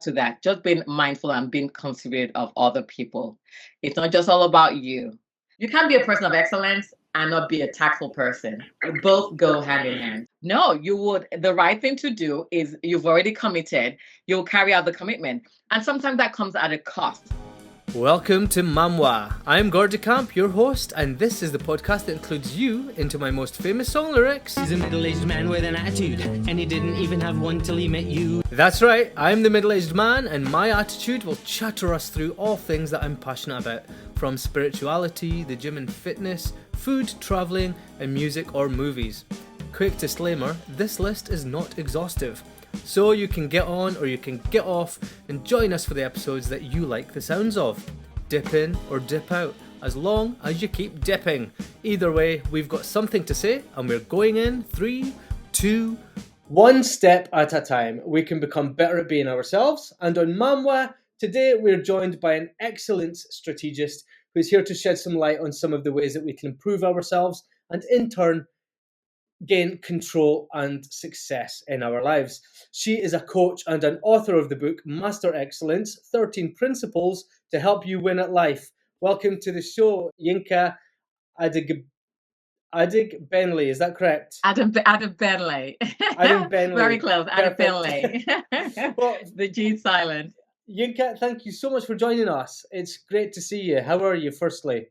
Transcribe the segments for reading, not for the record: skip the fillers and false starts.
to that, just being mindful and being considerate of other people. It's not just all about you. You can't be a person of excellence and not be a tactful person. Both go hand in hand. No, you would. The right thing to do is you've already committed, you'll carry out the commitment. And sometimes that comes at a cost. Welcome to MAMWAA. I'm Gordy, your host, and this is the podcast that includes you into my most famous song lyrics. He's a middle-aged man with an attitude, and he didn't even have one till he met you. That's right, I'm the middle-aged man, and my attitude will chatter us through all things that I'm passionate about, from spirituality, the gym and fitness, food, travelling, and music or movies. Quick disclaimer, this list is not exhaustive. So you can get on or you can get off and join us for the episodes that you like the sounds of. Dip in or dip out, as long as you keep dipping. Either way, we've got something to say and we're going in 3, 2, 1 step at a time. We can become better at being ourselves. And on MAMWAA, today we're joined by an excellent strategist who's here to shed some light on some of the ways that we can improve ourselves and in turn gain control and success in our lives. She is a coach and an author of the book Master Excellence, 13 Principles to Help You Win at Life. Welcome to the show, Yinka Adegbenle. Is that correct? Adegbenle. Adegbenle. Very close. Adegbenle. Well, the G silent. Yinka, thank you so much for joining us. It's great to see you. How are you, firstly?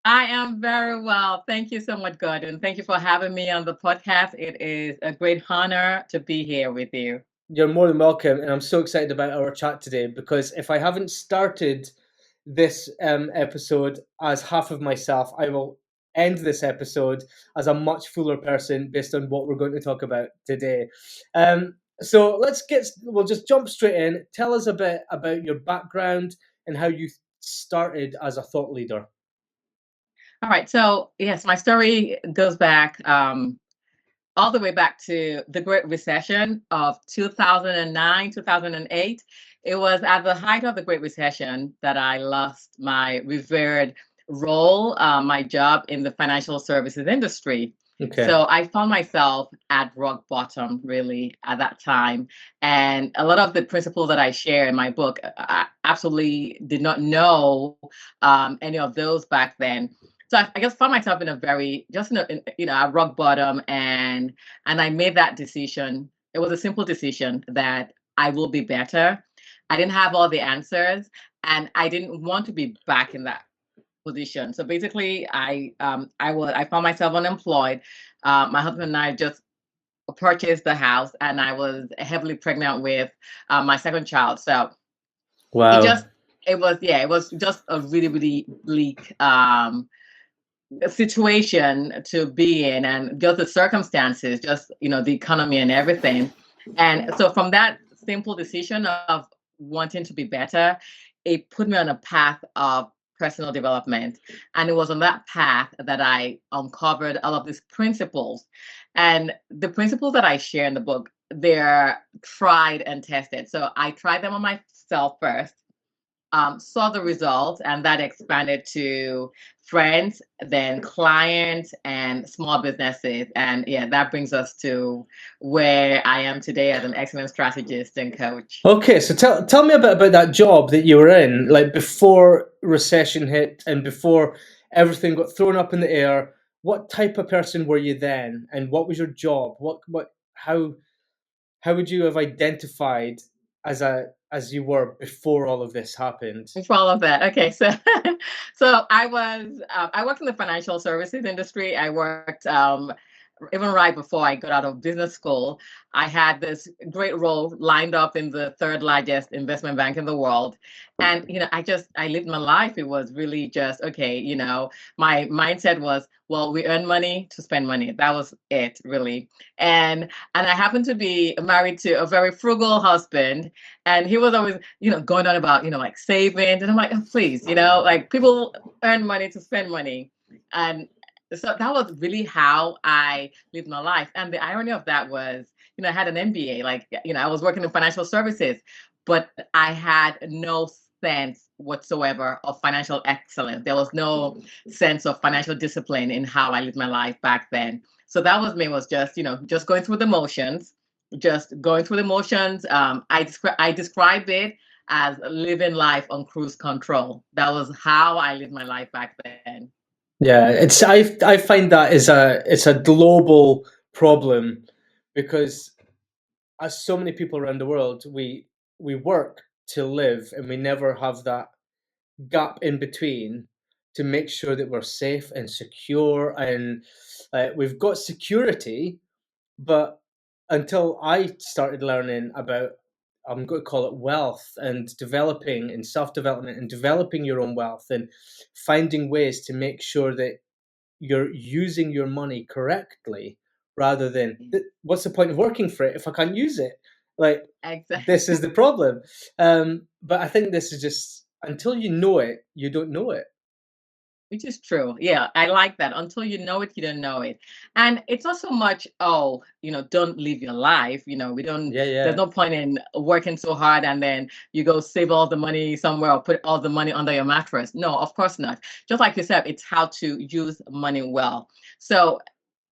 I am very well. Thank you so much, Gordon. Thank you for having me on the podcast. It is a great honor to be here with you. You're more than welcome, and I'm so excited about our chat today because if I haven't started this episode as half of myself, I will end this episode as a much fuller person based on what we're going to talk about today. So we'll just jump straight in. Tell us a bit about your background and how you started as a thought leader. All right. So, yes, my story goes back all the way back to the Great Recession of 2009, 2008. It was at the height of the Great Recession that I lost my revered role, my job in the financial services industry. Okay. So I found myself at rock bottom, really, at that time. And a lot of the principles that I share in my book, I absolutely did not know any of those back then. So I guess found myself in a very at rock bottom, and I made that decision. It was a simple decision that I will be better. I didn't have all the answers, and I didn't want to be back in that position. So basically, I found myself unemployed. My husband and I just purchased the house, and I was heavily pregnant with my second child. So wow, it was just a really, really bleak situation to be in, and just the circumstances, just the economy and everything. And so from that simple decision of wanting to be better, it put me on a path of personal development. And it was on that path that I uncovered all of these principles. And the principles that I share in the book, they're tried and tested. So I tried them on myself first, saw the results, and that expanded to friends, then clients, and small businesses. And yeah, that brings us to where I am today as an excellent strategist and coach. Okay, so tell me a bit about that job that you were in, like before recession hit and before everything got thrown up in the air. What type of person were you then, and what was your job? How would you have identified as you were before all of this happened? Before all of that, okay. So, I worked in the financial services industry. I worked even right before I got out of business school. I had this great role lined up in the third largest investment bank in the world. And, I lived my life. It was really just, okay, my mindset was, well, we earn money to spend money. That was it, really. And I happened to be married to a very frugal husband. And he was always, going on about, like savings. And I'm like, oh, please, like people earn money to spend money. And so that was really how I lived my life. And the irony of that was, I had an MBA, I was working in financial services, but I had no sense whatsoever of financial excellence. There was no sense of financial discipline in how I lived my life back then. So that was me, was just, just going through the motions. just going through the motions. I describe it as living life on cruise control. That was how I lived my life back then. Yeah, I find that is it's a global problem because as so many people around the world, we work to live and we never have that gap in between to make sure that we're safe and secure and we've got security, but until I started learning about, I'm going to call it wealth and developing and self-development and developing your own wealth and finding ways to make sure that you're using your money correctly rather than what's the point of working for it if I can't use it? Like, Exactly. this is the problem. But I think this is just until you know it, you don't know it. Which is true. Yeah, I like that. Until you know it, you don't know it. And it's not so much, oh, don't live your life. We don't, there's no point in working so hard and then you go save all the money somewhere or put all the money under your mattress. No, of course not. Just like you said, it's how to use money well. So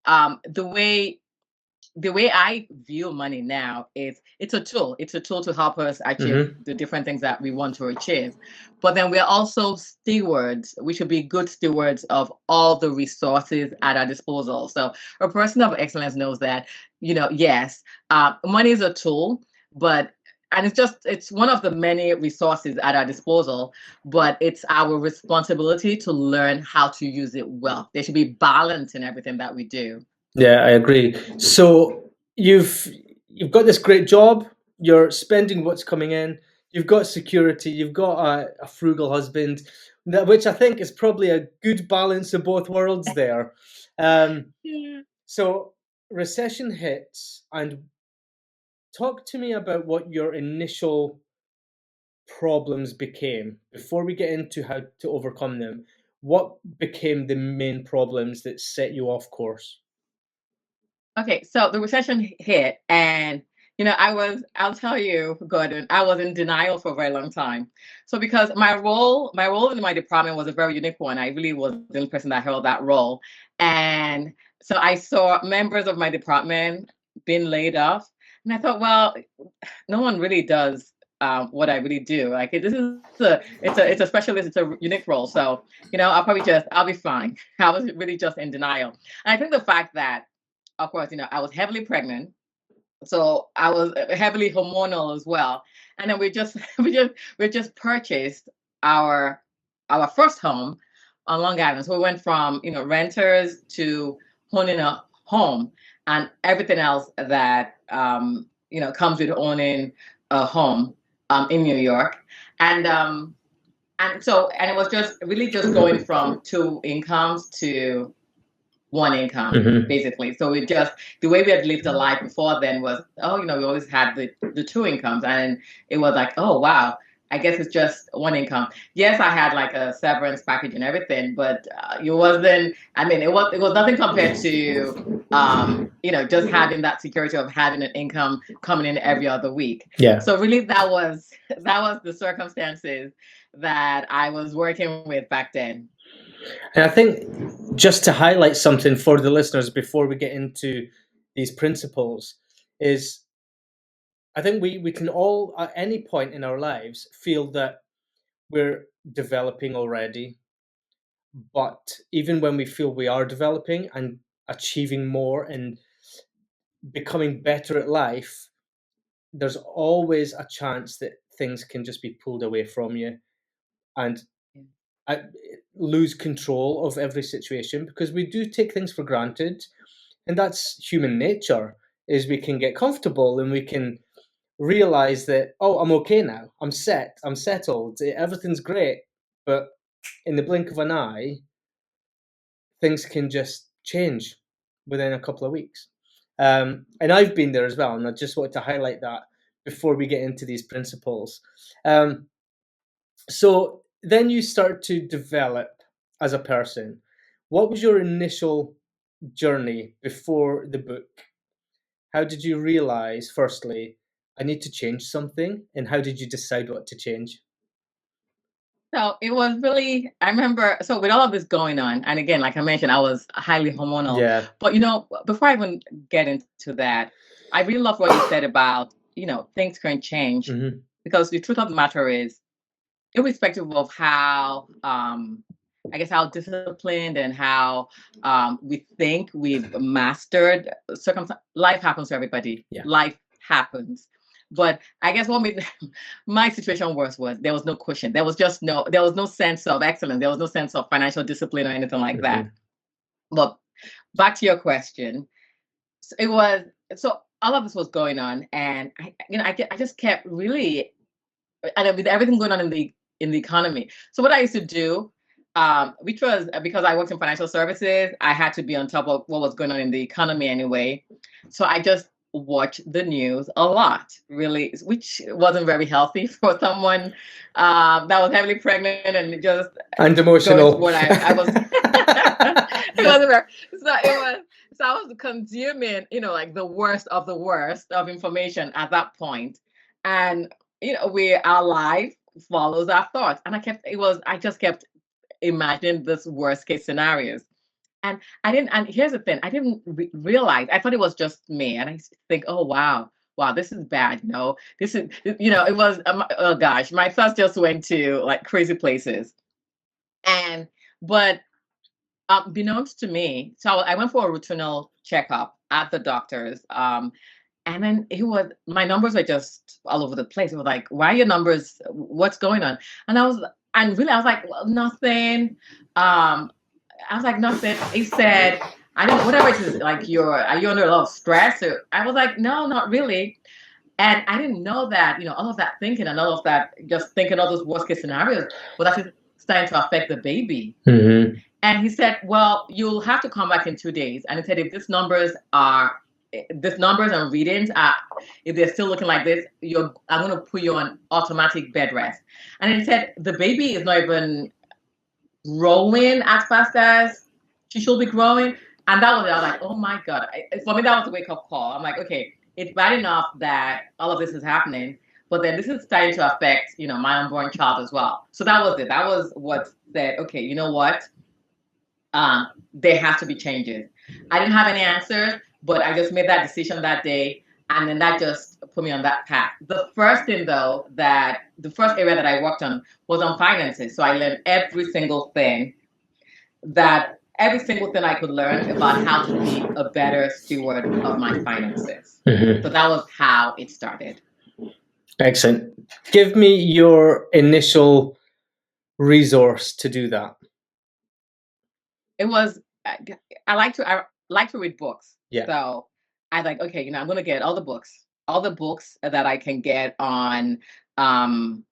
the way I view money now is it's a tool. It's a tool to help us achieve the different things that we want to achieve. But then we're also stewards. We should be good stewards of all the resources at our disposal. So a person of excellence knows that, yes, money is a tool, and it's one of the many resources at our disposal, but it's our responsibility to learn how to use it well. There should be balance in everything that we do. Yeah, I agree. So you've got this great job, you're spending what's coming in, you've got security, you've got a frugal husband, which I think is probably a good balance of both worlds there. Yeah. So recession hits, and talk to me about what your initial problems became before we get into how to overcome them. What became the main problems that set you off course? Okay, so the recession hit, and I'll tell you, Gordon, I was in denial for a very long time. So because my role in my department was a very unique one. I really was the only person that held that role. And so I saw members of my department being laid off. And I thought, well, no one really does what I really do. Like this is it's a specialist, it's a unique role. So, I'll be fine. I was really just in denial. And I think the fact that, of course, I was heavily pregnant, so I was heavily hormonal as well. And then we just we just purchased our first home on Long Island. So we went from renters to owning a home and everything else that comes with owning a home in New York. And it was just really just going from two incomes to one income, basically. So the way we had lived a life before then was, we always had the two incomes, and it was like, oh wow, I guess it's just one income. Yes, I had like a severance package and everything, but it wasn't. I mean, it was nothing compared to just having that security of having an income coming in every other week. Yeah. So really, that was the circumstances that I was working with back then. And I think just to highlight something for the listeners before we get into these principles is I think we can all at any point in our lives feel that we're developing already. But even when we feel we are developing and achieving more and becoming better at life, there's always a chance that things can just be pulled away from you. And lose control of every situation because we do take things for granted, and that's human nature. Is we can get comfortable and we can realize that, oh, I'm okay now, I'm settled, everything's great, but in the blink of an eye things can just change within a couple of weeks. And I've been there as well, and I just wanted to highlight that before we get into these principles. So then you start to develop as a person. What was your initial journey before the book? How did you realize, firstly, I need to change something? And how did you decide what to change? So it was really, I remember, so with all of this going on, and again, like I mentioned, I was highly hormonal. Yeah. But, before I even get into that, I really love what you said about, things can change, Mm-hmm. because the truth of the matter is, irrespective of how, I guess, how disciplined and how we think we've mastered circumstance, life happens to everybody. Yeah. Life happens. But I guess what made my situation worse was there was no cushion. There was no sense of excellence. There was no sense of financial discipline or anything like that. But back to your question, it was, so all of this was going on, and I just kept really, and with everything going on in the economy. So what I used to do, which was because I worked in financial services, I had to be on top of what was going on in the economy anyway. So I just watched the news a lot, really, which wasn't very healthy for someone that was heavily pregnant and just and emotional. What I was. It wasn't very. So it was. So I was consuming, like the worst of information at that point, and our life follows our thoughts. And I just kept imagining this worst case scenarios. And here's the thing, I didn't realize, I thought it was just me. And I think, oh, wow, this is bad. It was, oh gosh, my thoughts just went to like crazy places. But beknownst to me, so I went for a routine checkup at the doctor's. And then my numbers were just all over the place. It was like, why are your numbers? What's going on? And I was like, well, nothing. I was like, nothing. He said, I don't know, whatever it is, like, are you under a lot of stress? Or, I was like, no, not really. And I didn't know that, all of that thinking and all of that, just thinking all those worst case scenarios was actually starting to affect the baby. Mm-hmm. And he said, well, you'll have to come back in 2 days. And he said, if these numbers and readings if they're still looking like this, I'm going to put you on automatic bed rest. And he said, the baby is not even growing as fast as she should be growing. And that was it. I was like, oh my God. For me, that was a wake up call. I'm like, okay, it's bad enough that all of this is happening, but then this is starting to affect, my unborn child as well. So that was it. That was what said, okay, you know what? There has to be changes. I didn't have any answers, but I just made that decision that day. And then that just put me on that path. The first thing, though, the first area that I worked on was on finances. So I learned every single thing I could learn about how to be a better steward of my finances. Mm-hmm. So that was how it started. Excellent. Give me your initial resource to do that. It was, I like to read books. Yeah. So I was like, okay, I'm going to get all the books that I can get on, on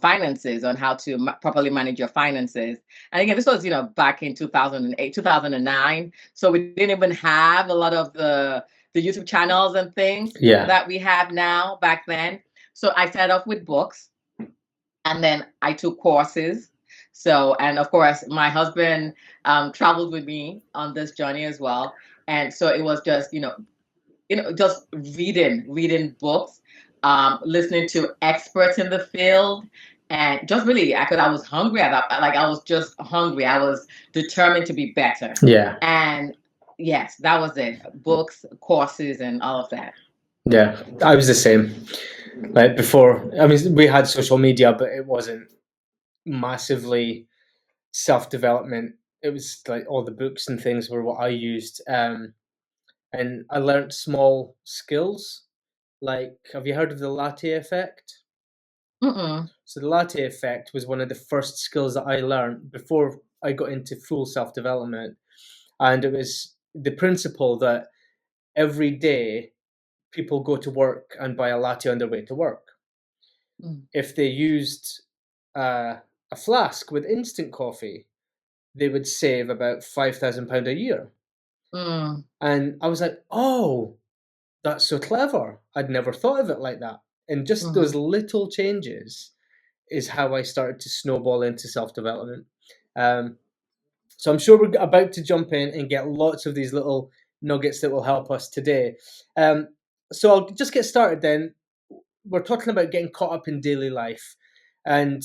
finances, on how to properly manage your finances. And again, this was, back in 2008, 2009. So we didn't even have a lot of the YouTube channels and things that we have now back then. So I started off with books, and then I took courses. So, and of course, my husband traveled with me on this journey as well. And so it was just, just reading books, listening to experts in the field, and just really, I was hungry at that. Like, I was just hungry. I was determined to be better. Yeah. And yes, that was it. Books, courses, and all of that. Yeah, I was the same. Like before, I mean, we had social media, but it wasn't massively self-development. It was like all the books and things were what I used. And I learned small skills. Like, have you heard of the latte effect? Mm-mm. So the latte effect was one of the first skills that I learned before I got into full self-development. And it was the principle that every day people go to work and buy a latte on their way to work. Mm. If they used a flask with instant coffee, they would save about £5,000 a year. Mm. And I was like, oh, that's so clever. I'd never thought of it like that. And just those little changes is how I started to snowball into self-development. So I'm sure we're about to jump in and get lots of these little nuggets that will help us today. So I'll just get started then. We're talking about getting caught up in daily life. And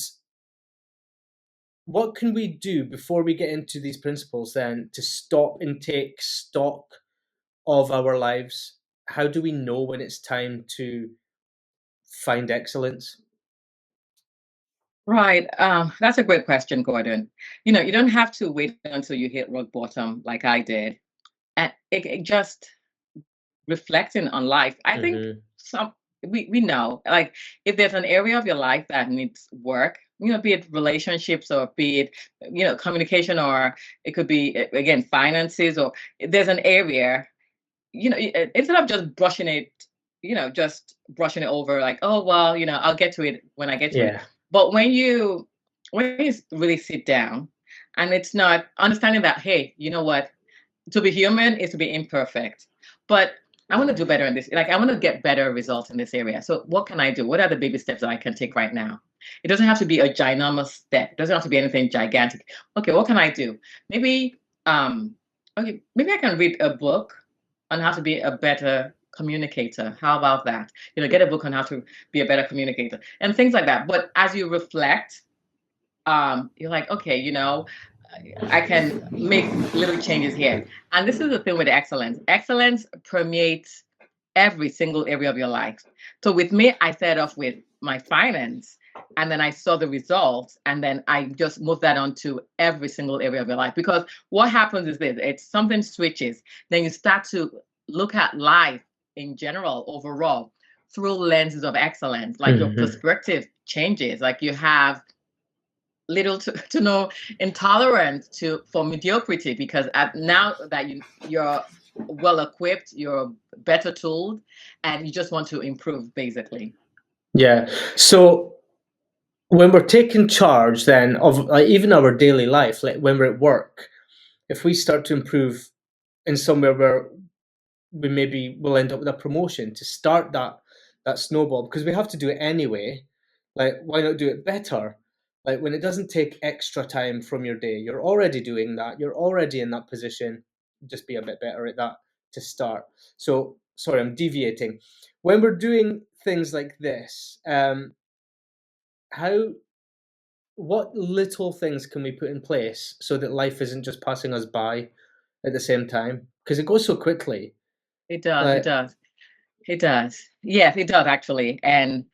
what can we do before we get into these principles then to stop and take stock of our lives? how do we know when it's time to find excellence? Right. That's a great question, Gordon. You don't have to wait until you hit rock bottom like I did. And it just reflecting on life. I think Mm-hmm. we know, like, if there's an area of your life that needs work, be it relationships, or be it communication, or it could be again finances, or there's an area, instead of just brushing it over, like, oh well, I'll get to it when I get to it. Yeah. But when you really sit down, and it's not understanding that, hey, you know what, to be human is to be imperfect, but I want to do better in this. Like, I want to get better results in this area. So what can I do? What are the baby steps that I can take right now? It doesn't have to be a ginormous step. It doesn't have to be anything gigantic. Okay, what can I do? Maybe, maybe I can read a book on how to be a better communicator. How about that? Get a book on how to be a better communicator and things like that. But as you reflect, you're like, okay, I can make little changes here. And this is the thing with excellence. Excellence permeates every single area of your life. So with me, I started off with my finance, and then I saw the results, and then I just moved that on to every single area of your life. Because what happens is this, it's something switches. Then you start to look at life in general, overall, through lenses of excellence. Like, your perspective changes. Like, you have little to no intolerance for mediocrity, because now that you're well equipped, you're better tooled, and you just want to improve, basically. Yeah. So when we're taking charge then of, like, even our daily life, like when we're at work, if we start to improve in somewhere where we maybe will end up with a promotion, to start that snowball, because we have to do it anyway. Like, why not do it better? Like, when it doesn't take extra time from your day, you're already doing that, you're already in that position, just be a bit better at that to start. So sorry, I'm deviating. When we're doing things like this, what little things can we put in place so that life isn't just passing us by at the same time? Because it goes so quickly. It does. Like, It does. It does. Yes, it does, actually. And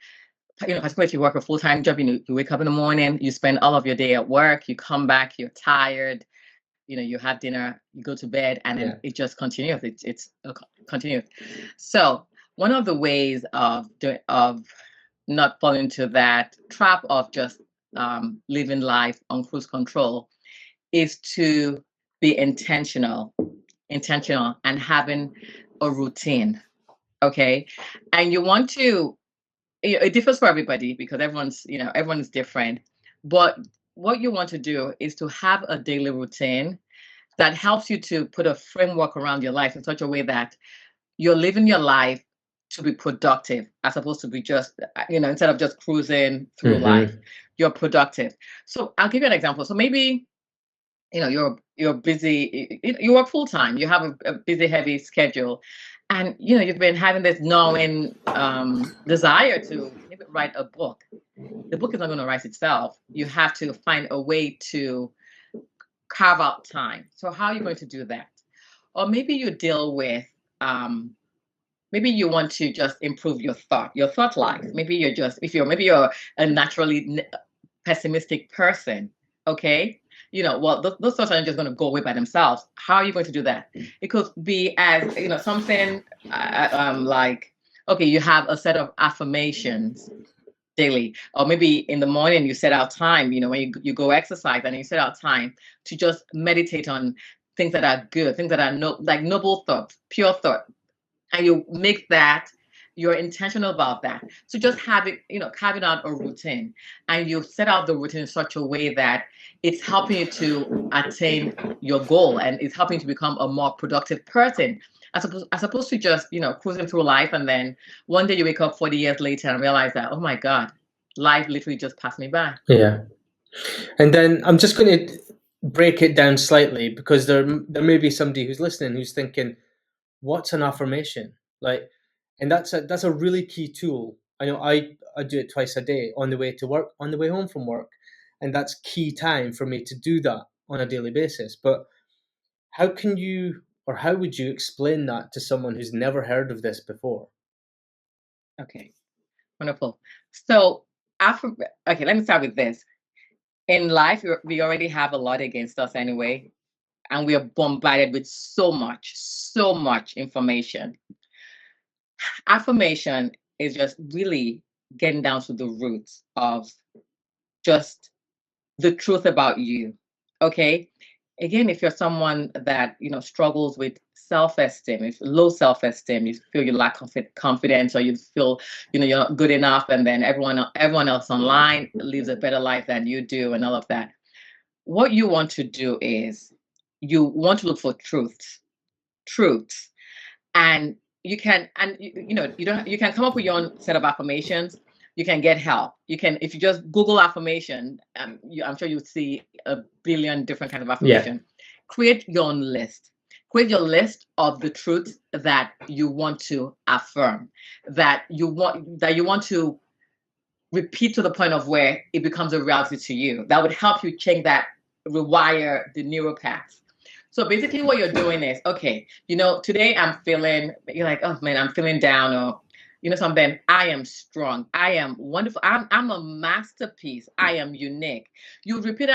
particularly if you work a full-time job, you wake up in the morning, you spend all of your day at work, you come back, you're tired, you have dinner, you go to bed, and then it just continues. It's continuous. So one of the ways of not falling into that trap of just living life on cruise control is to be intentional, and having a routine. Okay, and you want to. It differs for everybody, because everyone's different. But what you want to do is to have a daily routine that helps you to put a framework around your life in such a way that you're living your life to be productive, as opposed to be just, instead of just cruising through life, you're productive. So I'll give you an example. So maybe, you're busy, you work full time, you have a busy, heavy schedule, and you've been having this gnawing desire to maybe write a book. The book is not going to write itself. You have to find a way to carve out time. So how are you going to do that? Or maybe you deal with, maybe you want to just improve your thought life. Maybe you're a naturally pessimistic person. Okay, well, those thoughts aren't just going to go away by themselves. How are you going to do that? It could be as something like, okay, you have a set of affirmations daily, or maybe in the morning you set out time, when you go exercise, and you set out time to just meditate on things that are good, things that are like noble thoughts, pure thought, and you make that, you're intentional about that. So just carving out a routine, and you set out the routine in such a way that it's helping you to attain your goal, and it's helping you to become a more productive person, as opposed to just cruising through life, and then one day you wake up 40 years later and realize that, oh my God, life literally just passed me by. Yeah. And then I'm just going to break it down slightly, because there may be somebody who's listening who's thinking, what's an affirmation? Like, and that's a really key tool. I know I do it twice a day, on the way to work, on the way home from work, and that's key time for me to do that on a daily basis. But how can you or how would you explain that to someone who's never heard of this before? Okay, wonderful. So, okay, let me start with this. In life, we already have a lot against us anyway, and we are bombarded with so much information. Affirmation is just really getting down to the roots of just the truth about you. Okay. Again, if you're someone that struggles with self-esteem, if low self-esteem, you feel you lack confidence, or you feel you're not good enough, and then everyone else online lives a better life than you do, and all of that. What you want to do is you want to look for truths, and you can, and you can come up with your own set of affirmations. You can get help. You can, if you just Google affirmation, I'm sure you'll see a billion different kinds of affirmation. Create your own list. Create your list of the truths that you want to affirm, that you want to repeat to the point of where it becomes a reality to you. That would help you change that, rewire the neural paths. So basically what you're doing is, okay, today I'm feeling, you're like, oh man, I'm feeling down, or something. I am strong. I am wonderful. I'm a masterpiece. I am unique. You repeat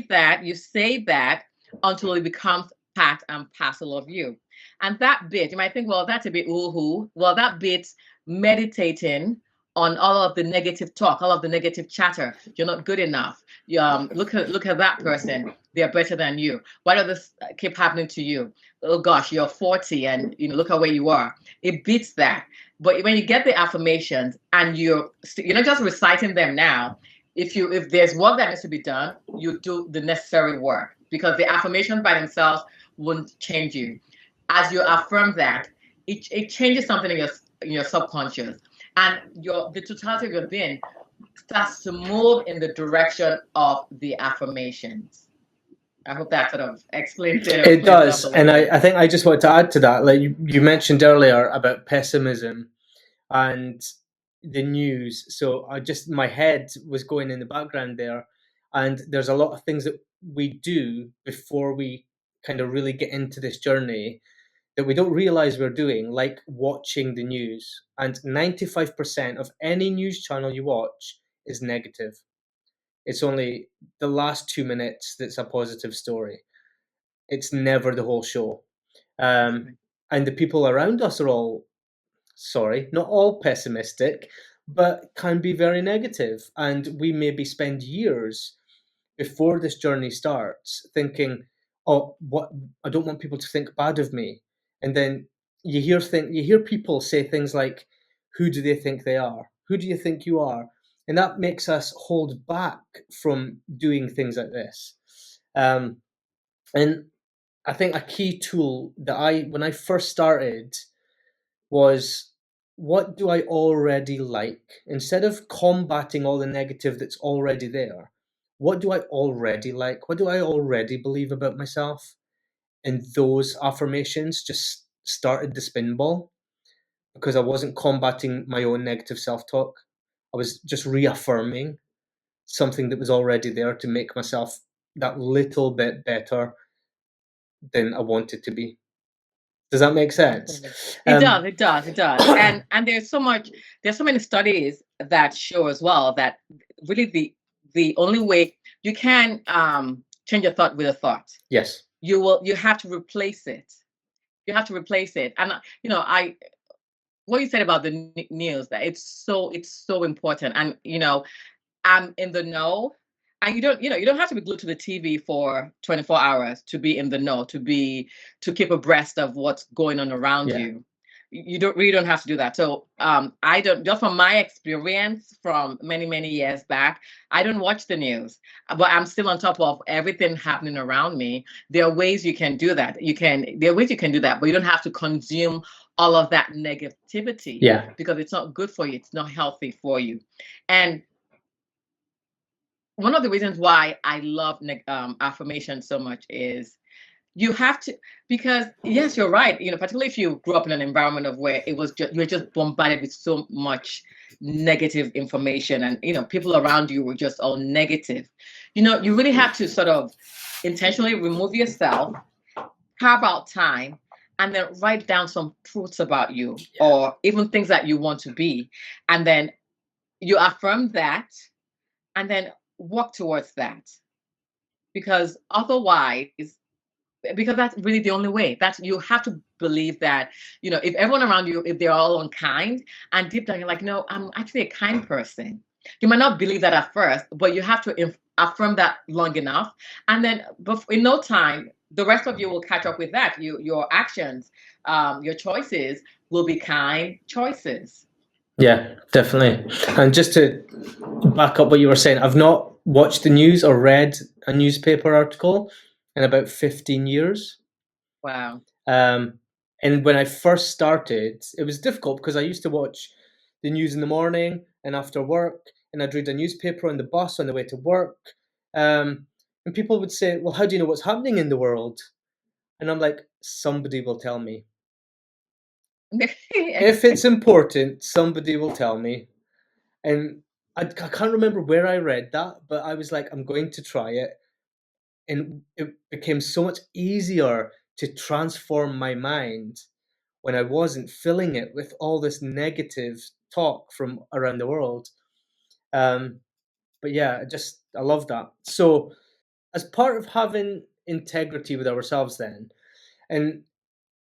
that, you say that until it becomes part and parcel of you. And that bit, you might think, well, that's a bit woohoo. Well, that bit's meditating on all of the negative talk, all of the negative chatter. You're not good enough. Look at that person. They're better than you. Why does this keep happening to you? Oh gosh, you're 40 and look at where you are. It beats that. But when you get the affirmations and you're not just reciting them now, if there's work that needs to be done, you do the necessary work, because the affirmations by themselves won't change you. As you affirm that, it changes something in your subconscious, and the totality of your being starts to move in the direction of the affirmations. I hope that sort of explains it. It does. And I think I just want to add to that. Like you mentioned earlier about pessimism and the news. So my head was going in the background there. And there's a lot of things that we do before we kind of really get into this journey that we don't realize we're doing, like watching the news. And 95% of any news channel you watch is negative. It's only the last 2 minutes that's a positive story. It's never the whole show. And the people around us are all, not all pessimistic, but can be very negative. And we maybe spend years before this journey starts thinking, oh, I don't want people to think bad of me. And then you hear people say things like, who do they think they are? Who do you think you are? And that makes us hold back from doing things like this. And I think a key tool that when I first started was, what do I already like? Instead of combating all the negative that's already there, what do I already like? What do I already believe about myself? And those affirmations just started the spinball, because I wasn't combating my own negative self-talk. I was just reaffirming something that was already there to make myself that little bit better than I wanted to be. Does that make sense? It does. And there's so many studies that show as well that really the only way you can change your thought with a thought. Yes. You have to replace it. You have to replace it. And what you said about the news, that it's so important. And I'm in the know. And you don't have to be glued to the TV for 24 hours to be in the know, to keep abreast of what's going on around you. You don't have to do that. So I don't, just from my experience from many years back, I don't watch the news, but I'm still on top of everything happening around me. There are ways you can do that. There are ways you can do that, but you don't have to consume all of that negativity. Because it's not good for you. It's not healthy for you. And one of the reasons why I love affirmation so much is you have to, because yes, you're right. Particularly if you grew up in an environment of where it was you're just bombarded with so much negative information, and people around you were just all negative. You really have to sort of intentionally remove yourself, carve out time and then write down some truths about you, or even things that you want to be. And then you affirm that and then work towards that. Because otherwise, because that's really the only way. That's, you have to believe that, if everyone around you, if they're all unkind, and deep down you're like, no, I'm actually a kind person. You might not believe that at first, but you have to affirm that long enough, and then in no time, the rest of you will catch up with that. Your actions, your choices will be kind choices. Yeah, definitely. And just to back up what you were saying, I've not watched the news or read a newspaper article in about 15 years. Wow. And when I first started, it was difficult because I used to watch the news in the morning and after work, and I'd read a newspaper on the bus on the way to work. And people would say, well, how do you know what's happening in the world? And I'm like, somebody will tell me. If it's important, somebody will tell me. And I can't remember where I read that, but I was like, I'm going to try it. And it became so much easier to transform my mind when I wasn't filling it with all this negative talk from around the world. But yeah, I love that. So, as part of having integrity with ourselves, then, and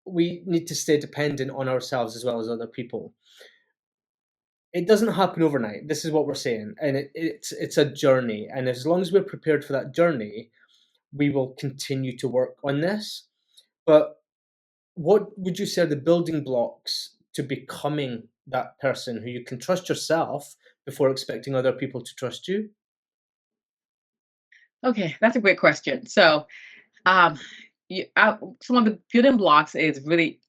we need to stay dependent on ourselves as well as other people. It doesn't happen overnight. This is what we're saying, and it's a journey. And as long as we're prepared for that journey, we will continue to work on this. But what would you say are the building blocks to becoming that person who you can trust yourself before expecting other people to trust you? Okay, that's a great question. So, some of the building blocks is really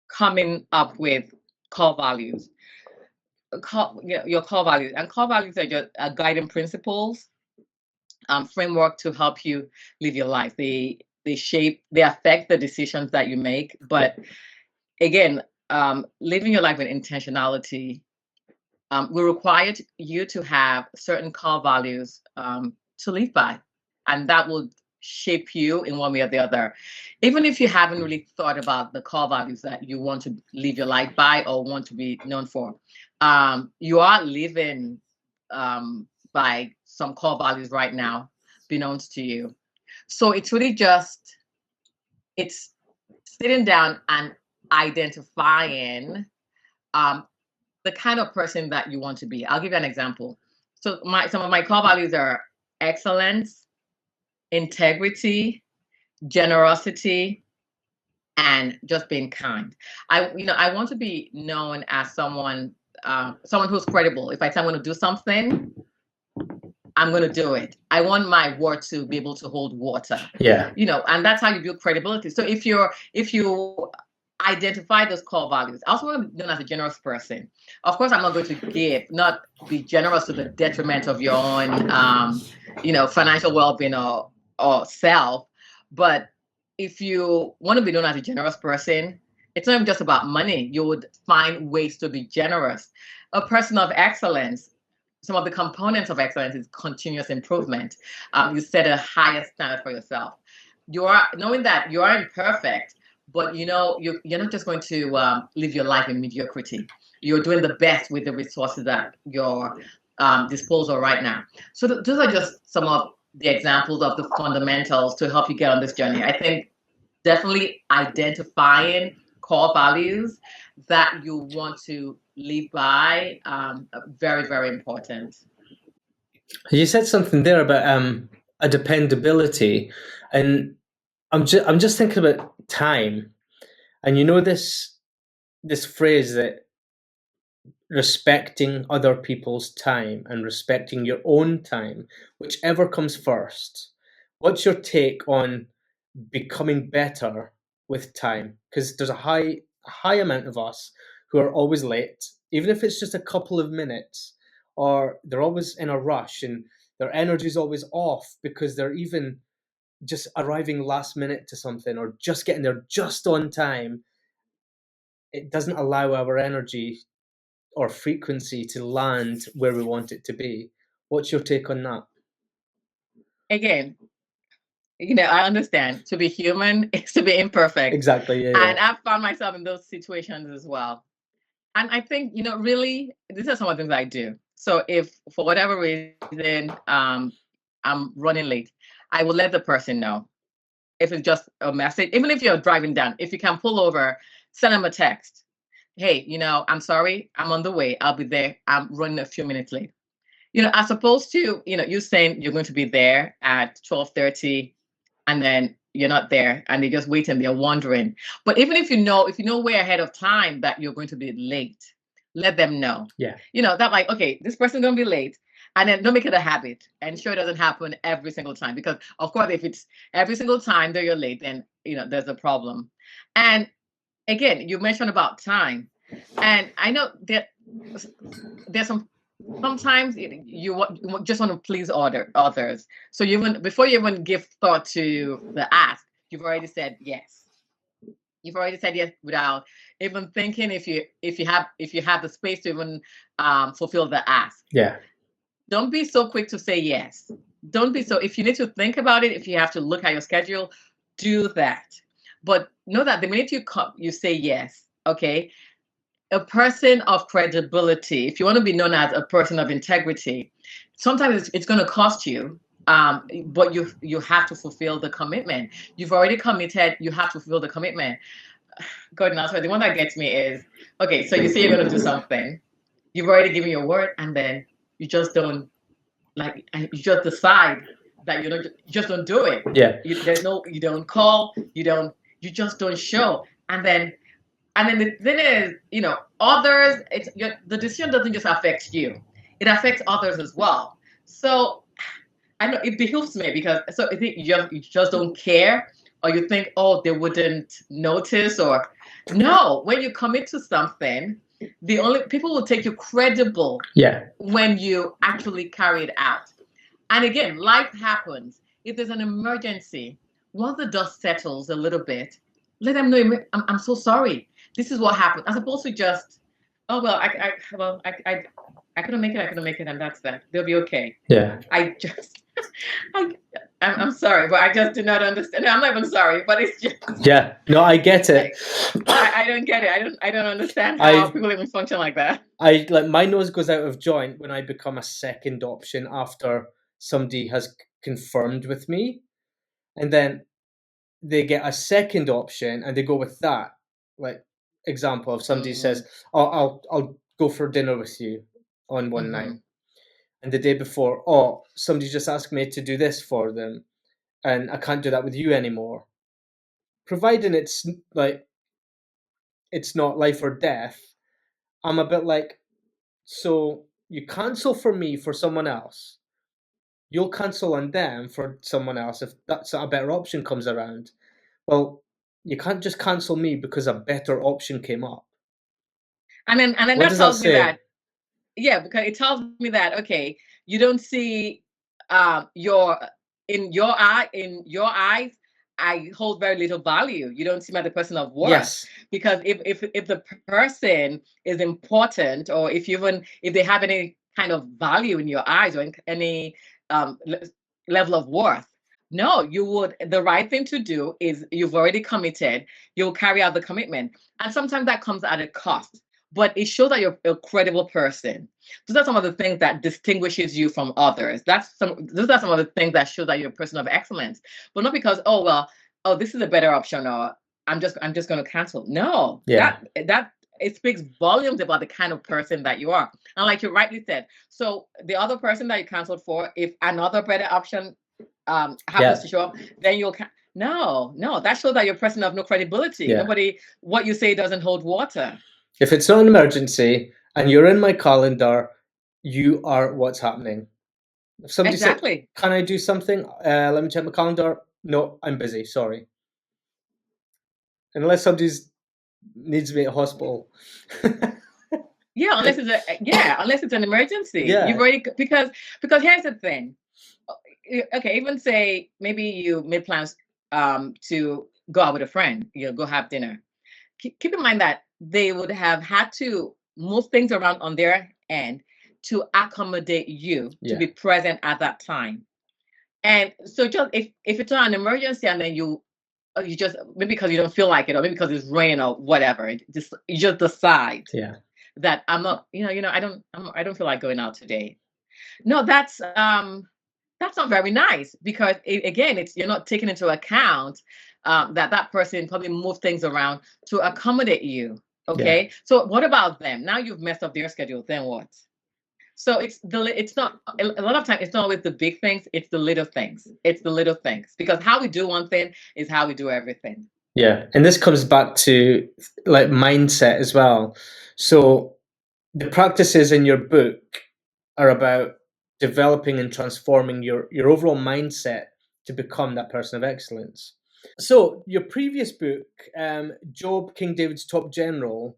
coming up with core values. Your core values, and core values are just guiding principles, framework to help you live your life. They affect the decisions that you make. But again, living your life with intentionality will require you to have certain core values to live by, and that will shape you in one way or the other. Even if you haven't really thought about the core values that you want to live your life by or want to be known for, you are living by some core values right now, beknownst to you. So it's really just, it's sitting down and identifying the kind of person that you want to be. I'll give you an example. So some of my core values are excellence, integrity, generosity, and just being kind. I want to be known as someone who's credible. If I say I'm going to do something, I'm going to do it. I want my word to be able to hold water. Yeah. And that's how you build credibility. So if you identify those core values. I also want to be known as a generous person. Of course, I'm not going to not be generous to the detriment of your own, financial well-being or self. But if you want to be known as a generous person, it's not even just about money. You would find ways to be generous. A person of excellence, some of the components of excellence is continuous improvement. You set a higher standard for yourself. You are knowing that you are imperfect, but you're not just going to live your life in mediocrity. You're doing the best with the resources at your disposal right now. So those are just some of the examples of the fundamentals to help you get on this journey. I think definitely identifying core values that you want to live by, very, very important. You said something there about a dependability, and I'm just thinking about time, and this phrase that respecting other people's time and respecting your own time, whichever comes first. What's your take on becoming better with time? Because there's a high amount of us who are always late, even if it's just a couple of minutes, or they're always in a rush and their energy is always off because they're even just arriving last minute to something or just getting there just on time. It doesn't allow our energy or frequency to land where we want it to be. What's your take on that? Again, I understand. To be human is to be imperfect. Exactly. Yeah. And Yeah. I've found myself in those situations as well. And I think, really, these are some of the things I do. So if for whatever reason, I'm running late, I will let the person know. If it's just a message, even if you're driving down, if you can pull over, send them a text. Hey, I'm sorry, I'm on the way. I'll be there. I'm running a few minutes late. As opposed to, you saying you're going to be there at 12:30 and then you're not there and they're just waiting, they're wondering. But even if you know way ahead of time that you're going to be late, let them know. Yeah. That like, okay, this person's going to be late. And then don't make it a habit. And sure, it doesn't happen every single time. Because, of course, if it's every single time that you're late, then, there's a problem. And again, you mentioned about time. And I know that there's sometimes you just want to please others. So before you even give thought to the ask, you've already said yes. You've already said yes without even thinking if you have the space to even fulfill the ask. Yeah. Don't be so quick to say yes. Don't be so. If you need to think about it, if you have to look at your schedule, do that. But know that the minute you say yes, okay, a person of credibility, if you want to be known as a person of integrity, sometimes it's going to cost you, but you have to fulfill the commitment. You've already committed. You have to fulfill the commitment. God, now, the one that gets me is, okay, so you say you're going to do something. You've already given your word, and then you just don't, you just decide that you just don't do it. Yeah. You don't call, you just don't show. And then the thing is, others, the decision doesn't just affect you. It affects others as well. So I know it behooves me because I think you just don't care, or you think, oh, they wouldn't notice, or no, when you commit to something, the only people will take you credible when you actually carry it out. And again, life happens. If there's an emergency, once the dust settles a little bit, let them know, I'm so sorry. This is what happened. As opposed to just, oh, well, I couldn't make it, and that's that. They'll be okay. Yeah. I'm sorry, but I just do not understand. I'm not even sorry, but it's just. Yeah. No, I get it. I don't get it. I don't understand how people even function like that. My nose goes out of joint when I become a second option after somebody has confirmed with me, and then they get a second option and they go with that. Like, example, if somebody says, "Oh, I'll go for dinner with you on one night," and the day before, "Oh, somebody just asked me to do this for them, and I can't do that with you anymore." Providing it's not life or death, I'm a bit like, so you cancel for me for someone else. You'll cancel on them for someone else if that's a better option comes around. Well, you can't just cancel me because a better option came up. And then What that does tells that me say? that, yeah, because it tells me that, okay, you don't see in your eyes, I hold very little value. You don't see me as a person of worth. Yes. Because if the person is important, or if they have any kind of value in your eyes, or any level of worth, no, the right thing to do is, you've already committed, you'll carry out the commitment. And sometimes that comes at a cost, but it shows that you're a credible person. Those are some of the things that distinguishes you from others. Those are some of the things that show that you're a person of excellence, but not because, this is a better option, or I'm just going to cancel. No, that it speaks volumes about the kind of person that you are. And like you rightly said, so the other person that you canceled for, if another better option happens to show up, then you'll no, that shows that you're a person of no credibility. What you say doesn't hold water. If it's not an emergency and you're in my calendar, you are what's happening. If somebody said, "Can I do something? Let me check my calendar." No, I'm busy. Sorry. Unless somebody needs me at hospital. Unless it's an emergency. Yeah. You've already, because here's the thing. Okay, even say maybe you made plans to go out with a friend, go have dinner. Keep in mind that they would have had to move things around on their end to accommodate you to be present at that time. And so just if it's not an emergency and then you just, maybe because you don't feel like it, or maybe because it's raining or whatever, you just decide that I'm not, I don't feel like going out today. No, that's not very nice, because again, you're not taking into account that person probably moved things around to accommodate you. Okay, so what about them? Now you've messed up their schedule. Then what? So it's not a lot of times, it's not always the big things, it's the little things. It's the little things, because how we do one thing is how we do everything. Yeah, and this comes back to like mindset as well. So the practices in your book are about developing and transforming your overall mindset to become that person of excellence. So your previous book, Joab, King David's Top General,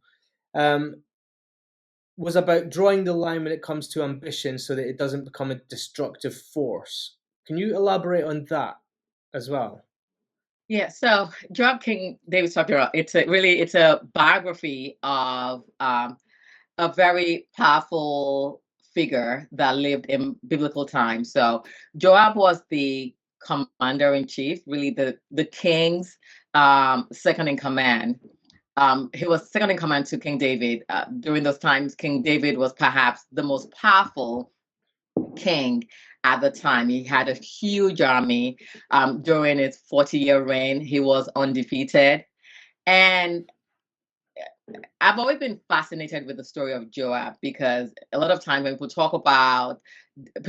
was about drawing the line when it comes to ambition so that it doesn't become a destructive force. Can you elaborate on that as well? Yeah, so Joab, King David's Top General, it's a biography of a very powerful figure that lived in biblical times. So Joab was the commander-in-chief, really the king's second in command. He was second in command to King David. During those times, King David was perhaps the most powerful king at the time. He had a huge army. During his 40-year reign, he was undefeated. And I've always been fascinated with the story of Joab, because a lot of times when people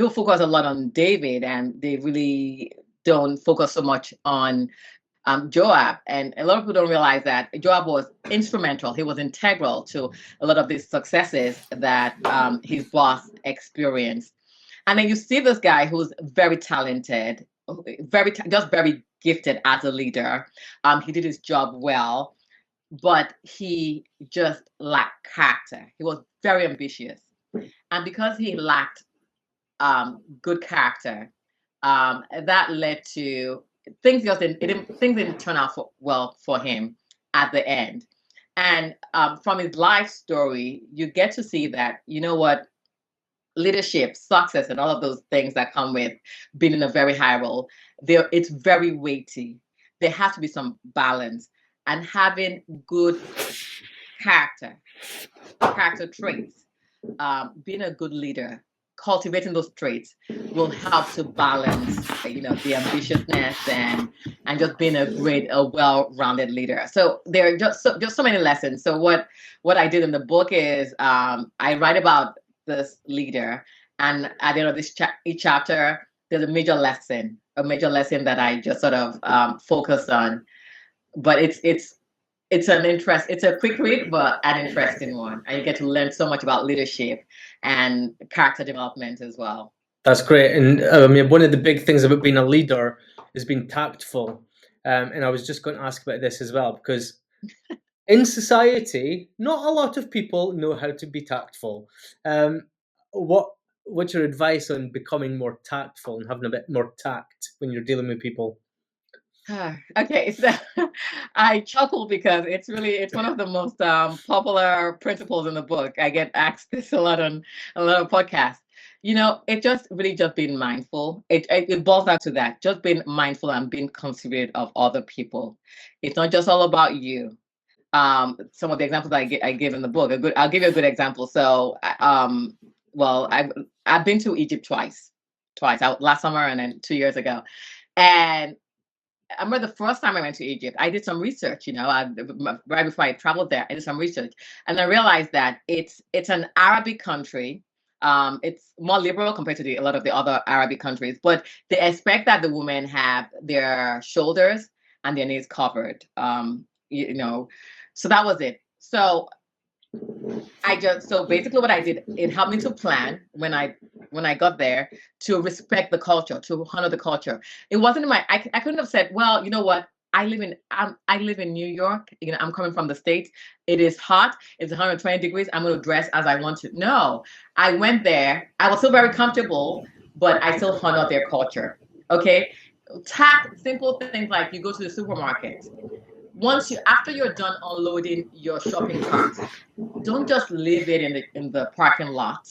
focus a lot on David, and they really don't focus so much on Joab. And a lot of people don't realize that Joab was instrumental. He was integral to a lot of these successes that his boss experienced. And then you see this guy who's very talented, just very gifted as a leader. He did his job well, but he just lacked character. He was very ambitious. And because he lacked good character, that led to things didn't turn out well for him at the end. And from his life story, you get to see that, leadership, success, and all of those things that come with being in a very high role, it's very weighty. There has to be some balance, and having good character traits, being a good leader, cultivating those traits will help to balance, the ambitiousness and just being a well-rounded leader. So there are just so many lessons. So what I did in the book is I write about this leader, and at the end of each chapter, there's a major lesson that I just sort of focus on. But it's a quick read, but an interesting one, and you get to learn so much about leadership and character development as well. That's great. And I mean, one of the big things about being a leader is being tactful. And I was just going to ask about this as well, because in society, not a lot of people know how to be tactful. What's your advice on becoming more tactful and having a bit more tact when you're dealing with people? Okay, so I chuckle because it's one of the most popular principles in the book. I get asked this a lot on a lot of podcasts. It just being mindful. It boils down to that, just being mindful and being considerate of other people. It's not just all about you. Some of the examples I give in the book, I'll give you a good example. So, I've been to Egypt twice, last summer and then 2 years ago, and I remember the first time I went to Egypt, I did some research. Right before I traveled there, I did some research, and I realized that it's an Arabic country. It's more liberal compared to a lot of the other Arabic countries, but they expect that the women have their shoulders and their knees covered. So that was it. So basically what I did, it helped me to plan when I got there, to respect the culture, to honor the culture. It wasn't I couldn't have said, well, you know what, I live in New York, I'm coming from the States, it is hot, it's 120 degrees, I'm going to dress as I want to. No, I went there, I was still very comfortable, but I still honor their culture. Okay, tact, simple things like you go to the supermarket. After you're done unloading your shopping cart, don't just leave it in the parking lot.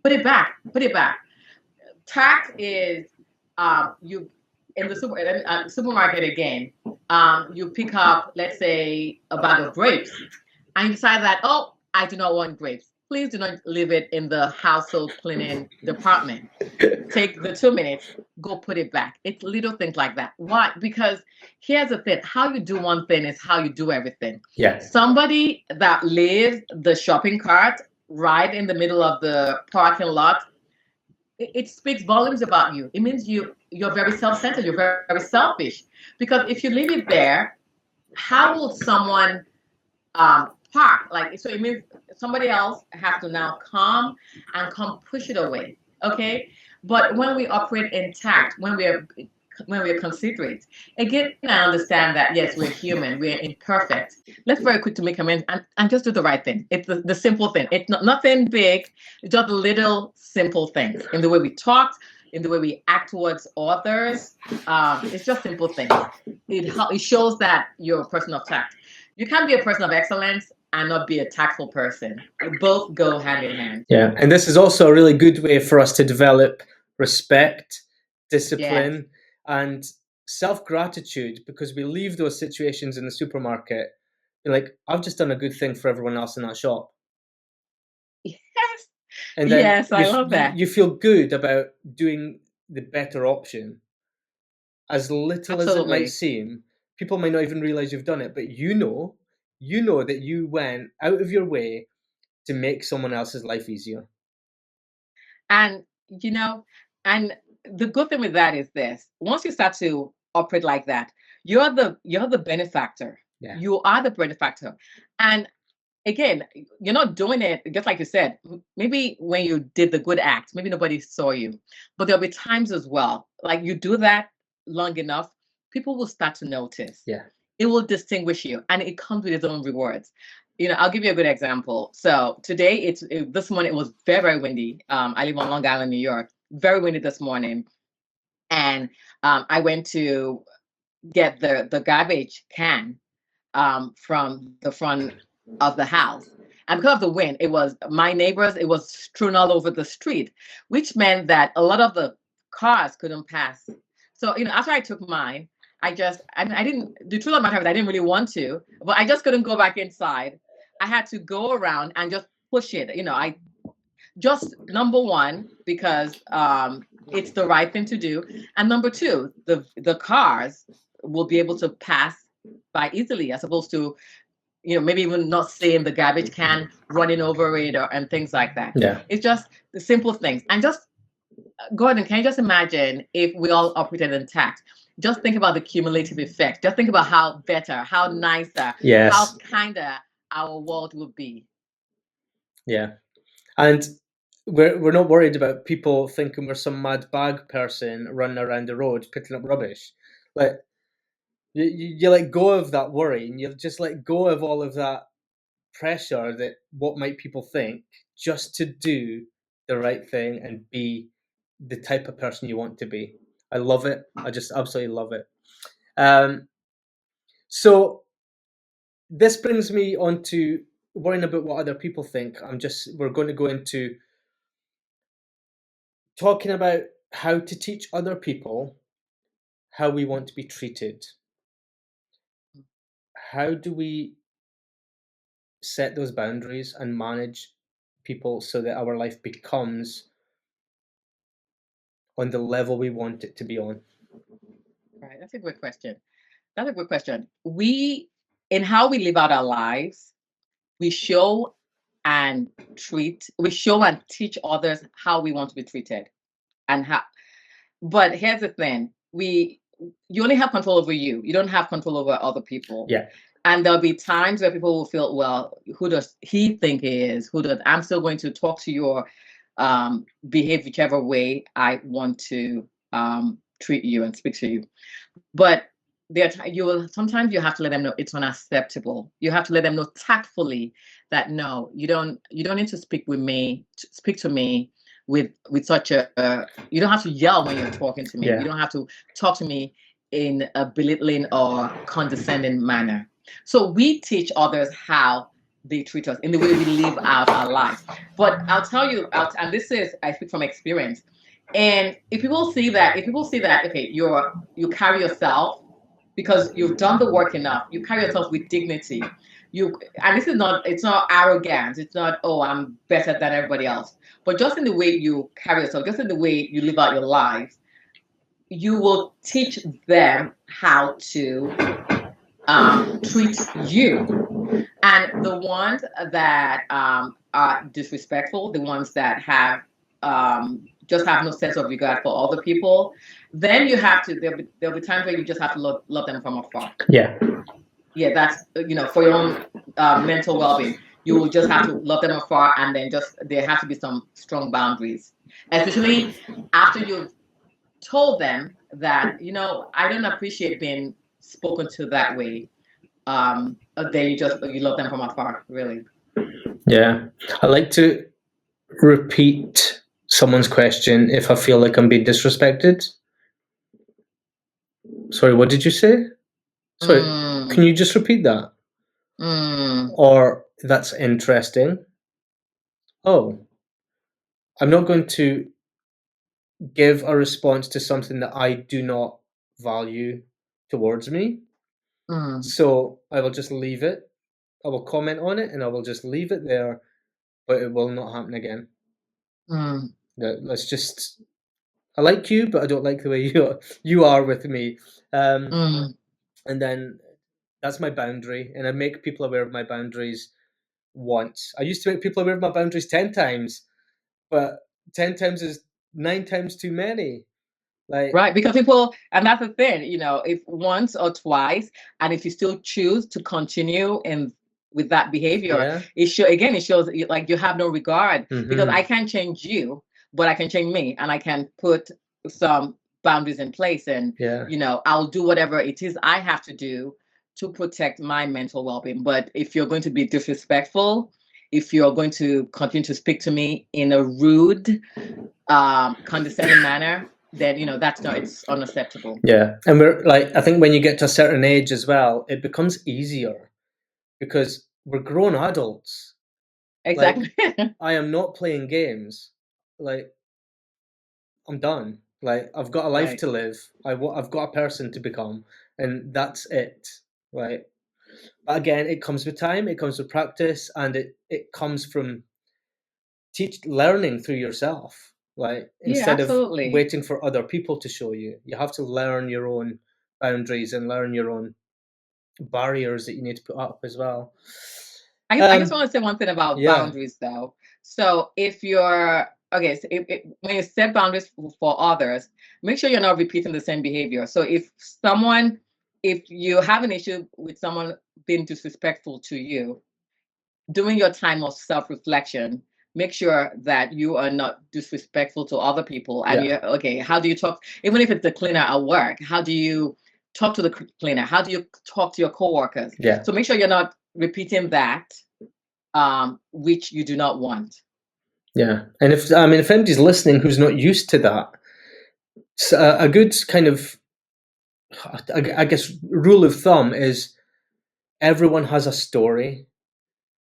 Put it back. Tact is you in the supermarket again, you pick up, let's say, a bag of grapes, and you decide that, oh, I do not want grapes. Please do not leave it in the household cleaning department. Take the 2 minutes, go put it back. It's little things like that. Why? Because here's the thing: how you do one thing is how you do everything. Yeah. Somebody that leaves the shopping cart right in the middle of the parking lot, it speaks volumes about you. It means you're very self-centered, you're very, very selfish. Because if you leave it there, how will someone park? Like, so it means somebody else has to now come push it away. Okay? But when we operate in tact, when we are considerate, again, I understand that yes, we're human, we're imperfect. Let's very quick to make amends and just do the right thing. It's the simple thing. It's nothing big, it's just little simple things in the way we talk, in the way we act towards others. It's just simple things. It shows that you're a person of tact. You can't be a person of excellence and not be a tactful person. Both go hand in hand. Yeah, and this is also a really good way for us to develop respect, discipline, and self-gratitude, because we leave those situations in the supermarket, you're like, I've just done a good thing for everyone else in that shop. Yes. And then yes, I love that. You feel good about doing the better option. As little as it might seem, people might not even realize you've done it, but you know that you went out of your way to make someone else's life easier. And, and the good thing with that is this: once you start to operate like that, you're the benefactor. Yeah. You are the benefactor. And again, you're not doing it just like you said. Maybe when you did the good act, maybe nobody saw you, but there'll be times as well, like you do that long enough, people will start to notice. Yeah. It will distinguish you, and it comes with its own rewards. I'll give you a good example. So today, this morning, it was very, very windy. I live on Long Island, New York. Very windy this morning. And I went to get the garbage can from the front of the house. And because of the wind, it was strewn all over the street, which meant that a lot of the cars couldn't pass. So, after I took mine, I didn't, the truth of the matter is I didn't really want to, but I just couldn't go back inside. I had to go around and just push it. I just, number one, because it's the right thing to do. And number two, the cars will be able to pass by easily, as opposed to, maybe even not seeing the garbage can, running over it and things like that. Yeah. It's just the simple things. And just, Gordon, can you just imagine if we all operated in tact? Just think about the cumulative effect. Just think about how better, how nicer, yes, how kinder our world would be. Yeah. And we're not worried about people thinking we're some mad bag person running around the road picking up rubbish. Like, you let go of that worry, and you just let go of all of that pressure that what might people think, just to do the right thing and be the type of person you want to be. I love it. I just absolutely love it. So this brings me on to worrying about what other people think. We're going to go into talking about how to teach other people how we want to be treated. How do we set those boundaries and manage people so that our life becomes on the level we want it to be on? Right, that's a good question. That's a good question. In how we live out our lives, we show and teach others how we want to be treated, but here's the thing: you only have control over you. You don't have control over other people. Yeah. And there'll be times where people will feel, well, who does he think he is? I'm still going to talk to you or behave whichever way I want to treat you and speak to you. But sometimes you have to let them know it's unacceptable. You have to let them know tactfully that no, you don't need to speak to me with such you don't have to yell when you're talking to me. Yeah. You don't have to talk to me in a belittling or condescending manner. So we teach others how they treat us in the way we live out our lives. But I'll tell you, and I speak from experience, And if people see that, okay, you carry yourself because you've done the work enough, you carry yourself with dignity. And this is not, it's not arrogance. It's not, oh, I'm better than everybody else. But just in the way you carry yourself, just in the way you live out your life, you will teach them how to treat you. And the ones that are disrespectful, the ones that have just have no sense of regard for other people, then you have to. There'll be times where you just have to love them from afar. Yeah. Yeah, that's for your own mental well-being. You will just have to love them afar, and then there have to be some strong boundaries, especially after you've told them that I don't appreciate being spoken to that way. Then you love them from afar, really. Yeah, I like to repeat someone's question if I feel like I'm being disrespected. Sorry, what did you say? Sorry, can you just repeat that? Or that's interesting. Oh, I'm not going to give a response to something that I do not value towards me. So I will just leave it. I will comment on it and I will just leave it there, but it will not happen again. Let's just. I like you, but I don't like the way you are with me. And then that's my boundary, and I make people aware of my boundaries once. I used to make people aware of my boundaries 10 times, but 10 times is 9 times too many. Right, because people, and that's the thing, if once or twice, and if you still choose to continue with that behavior, it shows like you have no regard, because I can't change you, but I can change me, and I can put some boundaries in place, and I'll do whatever it is I have to do to protect my mental well-being. But if you're going to be disrespectful, if you're going to continue to speak to me in a rude, condescending manner, then it's unacceptable. Yeah, and I think when you get to a certain age as well, it becomes easier because we're grown adults. Exactly. I am not playing games. I'm done. I've got a life to live. I've got a person to become, and that's it. Right. But again, it comes with time. It comes with practice, and it comes from learning through yourself. Instead of waiting for other people to show you, you have to learn your own boundaries and learn your own barriers that you need to put up as well. I just want to say one thing about boundaries, though. So if you're when you set boundaries for others, make sure you're not repeating the same behavior. So if you have an issue with someone being disrespectful to you, during your time of self-reflection, make sure that you are not disrespectful to other people. And how do you talk? Even if it's the cleaner at work, how do you talk to the cleaner? How do you talk to your coworkers? Yeah. So make sure you're not repeating that, which you do not want. Yeah, and if anybody's listening who's not used to that, a good kind of, I guess, rule of thumb is everyone has a story.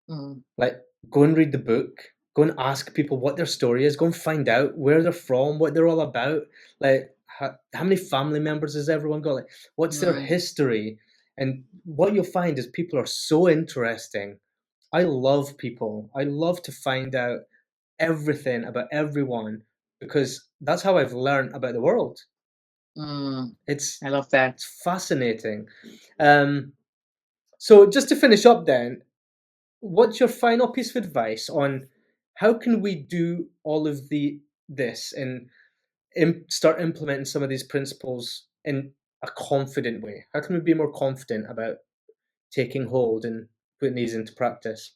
Go and read the book. Go and ask people what their story is. Go and find out where they're from, what they're all about. How many family members has everyone got? What's their history? And what you'll find is people are so interesting. I love people. I love to find out everything about everyone because that's how I've learned about the world. I love that. It's fascinating. So just to finish up then, what's your final piece of advice on how can we do all of this and start implementing some of these principles in a confident way? How can we be more confident about taking hold and putting these into practice?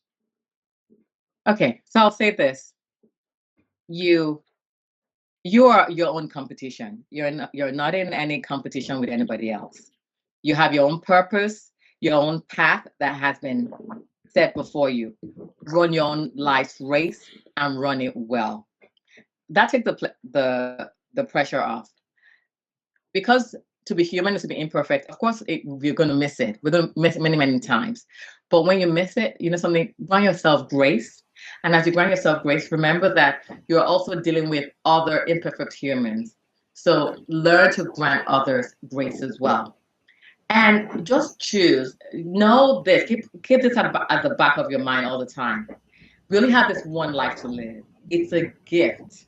Okay, so I'll say this. You are your own competition. You're not in any competition with anybody else. You have your own purpose, your own path that has been set before you. Run your own life's race and run it well. That takes the pressure off. Because to be human is to be imperfect. Of course, you're going to miss it. We're going to miss it many, many times. But when you miss it, something, grant yourself grace And as you grant yourself grace, remember that you're also dealing with other imperfect humans. So learn to grant others grace as well. And just choose, know this, keep this at the back of your mind all the time. We only have this one life to live. It's a gift.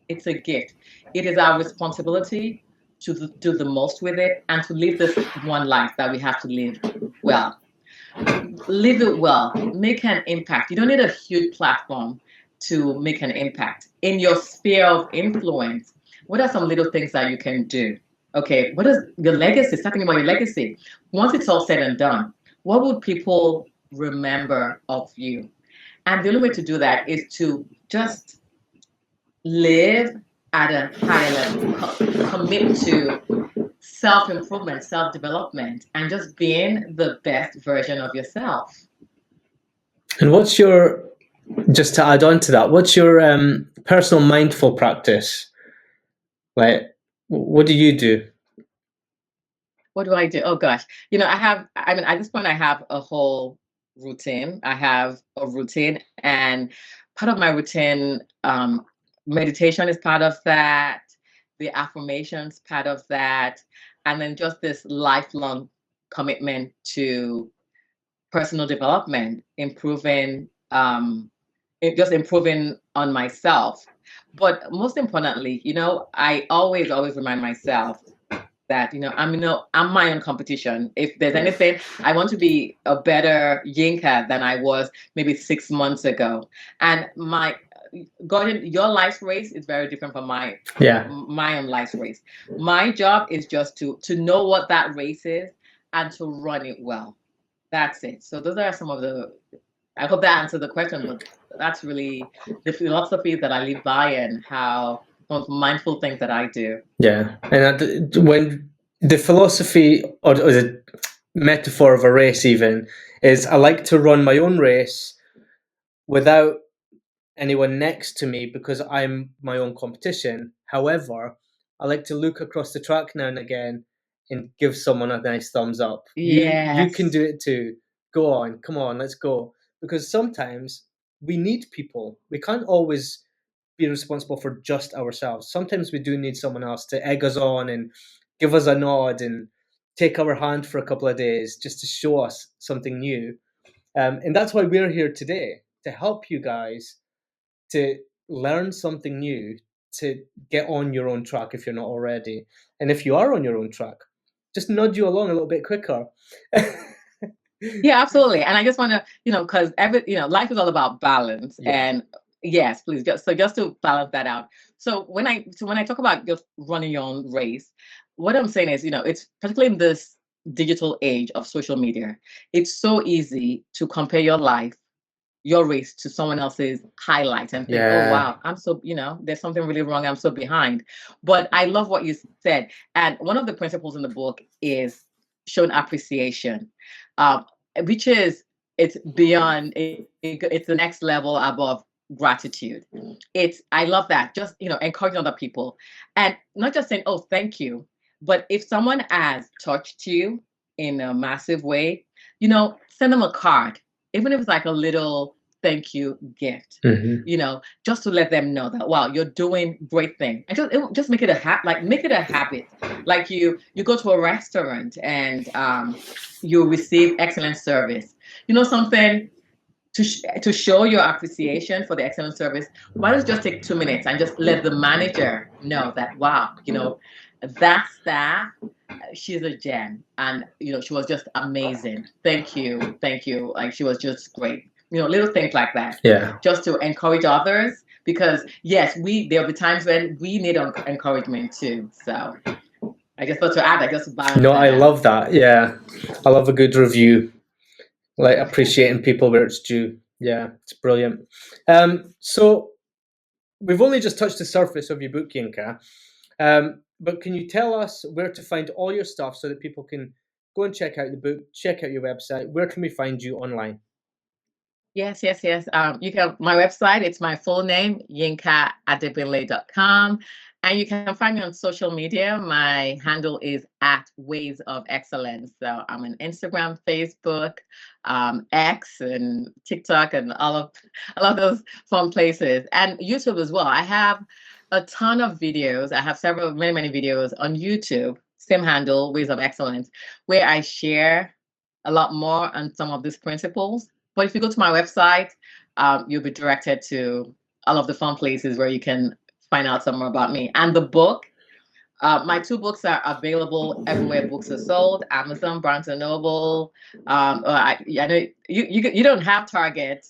It's a gift. It is our responsibility to do the most with it and to live this one life that we have to live well. Live it well. Make an impact. You don't need a huge platform to make an impact. In your sphere of influence, what are some little things that you can do? Okay, what is your legacy? Start thinking about your legacy. Once it's all said and done, what would people remember of you? And the only way to do that is to just live at a higher level, commit to self-improvement, self-development, and just being the best version of yourself. And what's your, just to add on to that, what's your personal mindful practice? Like, what do you do? What do I do? Oh gosh, at this point I have a whole routine. I have a routine, and part of my routine, meditation is part of that, the affirmations part of that, and then just this lifelong commitment to personal development, improving on myself. But most importantly, I always remind myself that I'm my own competition. If there's anything, I want to be a better Yinka than I was maybe 6 months ago. And Gordon, your life race is very different from my own life race. My job is just to know what that race is and to run it well. That's it. So those are some of I hope that answered the question, but that's really the philosophy that I live by and how most mindful things that I do. Yeah, and when the philosophy or the metaphor of a race even is, I like to run my own race without anyone next to me because I'm my own competition. However, I like to look across the track now and again and give someone a nice thumbs up. Yes. You can do it too. Go on, come on, let's go. Because sometimes we need people. We can't always be responsible for just ourselves. Sometimes we do need someone else to egg us on and give us a nod and take our hand for a couple of days just to show us something new. And that's why we're here today, to help you guys to learn something new, to get on your own track if you're not already. And if you are on your own track, just nudge you along a little bit quicker. Yeah, absolutely. And I just want to, because life is all about balance. Yeah. And yes, please, just to balance that out. So when I talk about just running your own race, what I'm saying is, it's particularly in this digital age of social media, it's so easy to compare your race to someone else's highlight and think, oh wow, I'm so, there's something really wrong, I'm so behind. But I love what you said. And one of the principles in the book is showing appreciation, which is, it's beyond, it's the next level above gratitude. I love that. Just, encouraging other people and not just saying, oh, thank you. But if someone has touched you in a massive way, send them a card, even if it's like a little thank you gift, just to let them know that, wow, you're doing great things. And just make it a habit. Like you go to a restaurant and you receive excellent service. Something to show your appreciation for the excellent service. Why don't you just take 2 minutes and just let the manager know that, wow, that staff, she's a gem, and she was just amazing. Thank you. Like, she was just great. Little things like that. Yeah. Just to encourage others, because yes, there'll be times when we need encouragement too. So I just thought to add that, just to balance. No, I love that. Yeah, I love a good review. Like appreciating people where it's due. Yeah, it's brilliant. So we've only just touched the surface of your book, Yinka. But can you tell us where to find all your stuff so that people can go and check out the book, check out your website? Where can we find you online? Yes. You can, my website, it's my full name, yinkaadegbinle.com. And you can find me on social media. My handle is at Ways of Excellence. So I'm on Instagram, Facebook, X, and TikTok, and all of those fun places, and YouTube as well. I have a ton of videos. I have many videos on YouTube. Same handle, Ways of Excellence, where I share a lot more on some of these principles. But if you go to my website, you'll be directed to all of the fun places where you can find out some more about me. And the book, my 2 books are available everywhere books are sold: Amazon, Barnes and Noble. I know you don't have Target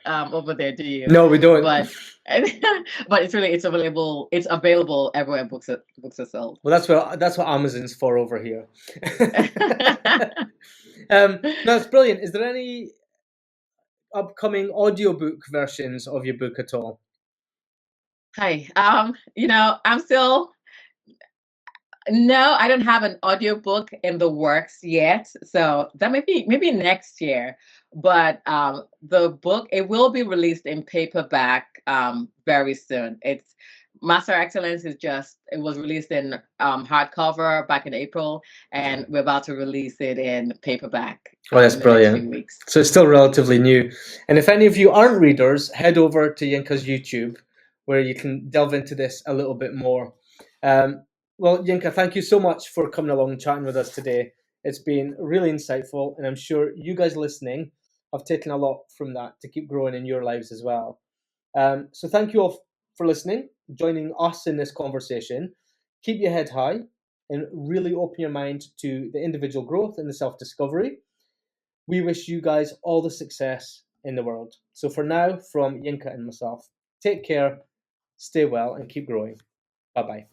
over there, do you? No, we don't. But but it's available. It's available everywhere books are sold. Well, that's what Amazon's for over here. No, it's brilliant. Is there any upcoming audiobook versions of your book at all? Hi. I'm still. No, I don't have an audiobook in the works yet. So that may be maybe next year. But the book, it will be released in paperback very soon. It's Master Excellence it was released in hardcover back in April, and we're about to release it in paperback. Oh, that's in the next brilliant. few weeks. So it's still relatively new. And if any of you aren't readers, head over to Yinka's YouTube, where you can delve into this a little bit more. Well, Yinka, thank you so much for coming along and chatting with us today. It's been really insightful, and I'm sure you guys listening have taken a lot from that to keep growing in your lives as well. So thank you all for listening, joining us in this conversation. Keep your head high and really open your mind to the individual growth and the self-discovery. We wish you guys all the success in the world. So for now, from Yinka and myself, take care, stay well, and keep growing. Bye-bye.